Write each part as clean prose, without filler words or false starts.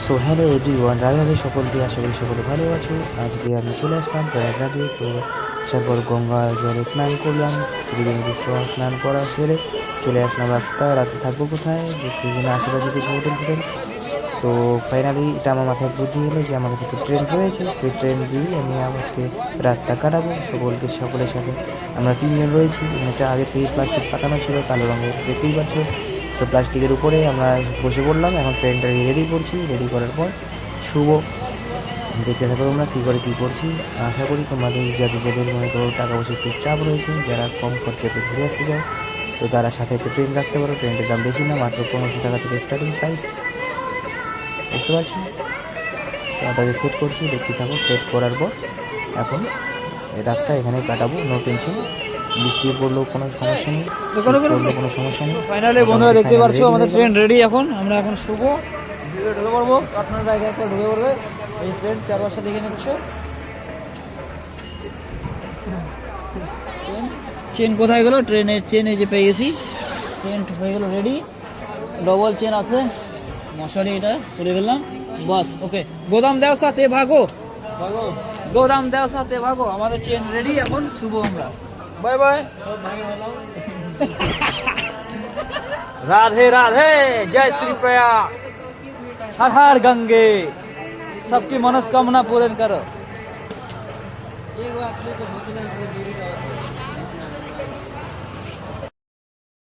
So hello everyone, Radhe Radhe সকলকে। আশা করি সকলে ভালো আছো। আজকে আমি চলে আসলাম প্রয়াগরাজে। তো আসার পর গঙ্গা জলে স্নান করলাম। ত্রিবেণী স্নান করা সেরে চলে আসলাম রাতে থাকবো কোথায়, দেখতে জন্য আশেপাশে কিছু হোটেল ফোটেল। তো ফাইনালি এটা আমার মাথায় বুদ্ধি এলো যে আমার কাছে তো ট্রেন রয়েছে, তো ট্রেন দিয়েই আমি আজকে রাতটা কাটাবো সকলের সাথে। আমরা তিনজন রয়েছি। একটা আগে থেকে প্লাস্টিক পাতানো ছিল কালো রঙের, দেখতেই পাচ্ছ। সো প্লাস্টিকের উপরে আমরা বসে পড়লাম। এখন ট্রেনটা রেডি করছি। রেডি করার পর শুভ দেখতে থাকো তোমরা কী করে কী করছি। আশা করি তোমাদের যাদের মনে করো টাকা পয়সা একটু চাপ রয়েছে, যারা কম খরচাতে ঘুরে আসতে চাও, তো তারা সাথে একটা ট্রেন রাখতে পারো। ট্রেনটার দাম বেশি না, মাত্র 1500 টাকা থেকে স্টার্টিং প্রাইস, বুঝতে পারছো। তো ওটাকে সেট করছি, দেখতে থাকো। সেট করার পর এখন রাতটা এখানে কাটাবো, নো টেনশন। বৃষ্টি পড়লেও কোনো সমস্যা নেই, পড়লেও কোনো সমস্যা নেই। ফাইনালি বন্ধুরা দেখতে পাচ্ছ আমাদের ট্রেন রেডি। আমরা এখন শুভ ঢুকে পড়বো। আপনার জায়গায় একটা ঢুকে পড়বে। এই ট্রেন চারপাশে দেখে নিচ্ছ। চেন কোথায় গেলো? ট্রেনের চেন এই যে পেয়ে গেছি। ট্রেন হয়ে গেলো রেডি। ডবল চেন আছে, মশারি এটা করে ফেললাম। বাস ওকে। গোদাম দেও সাথে ভাগো, গোদাম দেও সাথে ভাগো। আমাদের চেন রেডি। এখন শুভ আমরা বাই বাই। राधे राधे, जय श्री प्रयाग, हर हर गंगे, सबकी मनोकामना पूर्ण करो।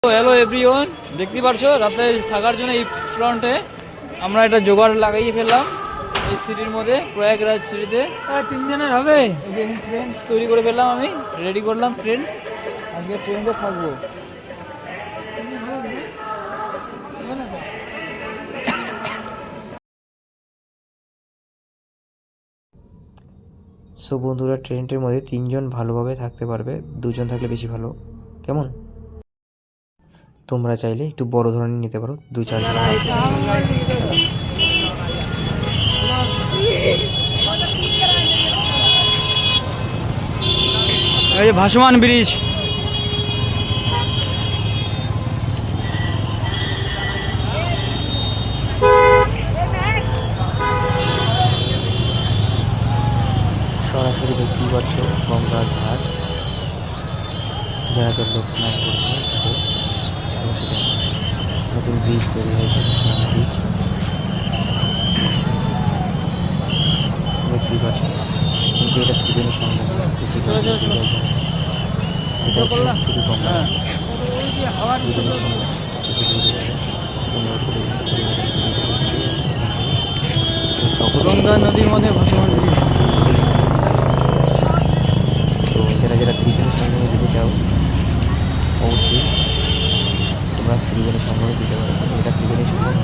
হ্যালো এভরিওয়ান, দেখতে পারছো রাতে থাকার জন্য এই ফ্রন্টে আমরা একটা জোগাড় লাগিয়ে ফেললাম। এই সিটির মধ্যে, প্রয়াগরাজ সিটিতে 3 দিনের হবে। এই যে ট্রেন তৈরি করে ফেললাম, আমি রেডি করলাম ট্রেন। আজকে ট্রেনে থাকবো। সো বন্ধুরা, ট্রেনটির মধ্যে 3 জন ভালোভাবে থাকতে পারবে, 2 জন থাকলে বেশি ভালো। কেমন? তোমরা চাইলে একটু বড় ধরনের নিতে পারো, 2-4 জন। এই যে ভাসমান ব্রিজ। সরাসরি দেখতেই পাচ্ছ গঙ্গার ঘাট, যারা লোক স্নান করছে তাদের সাথে নতুন ব্রিজ তৈরি হয়েছে, ভাসমান ব্রিজ দেখতেই পাচ্ছ। কিন্তু এটা ত্রিবেণী সঙ্গম, বেশি এটা শুধু গঙ্গা ত্রিবেণী সঙ্গম। কিছু দূরে গঙ্গা নদীর মধ্যে ভাসমান ব্রিজ। তো যারা ত্রিবেণী সঙ্গমে দিতে চাও, অবশ্যই তোমরা ত্রিবেণী সঙ্গমে দিতে পারো। এটা ত্রিবেণী সঙ্গম,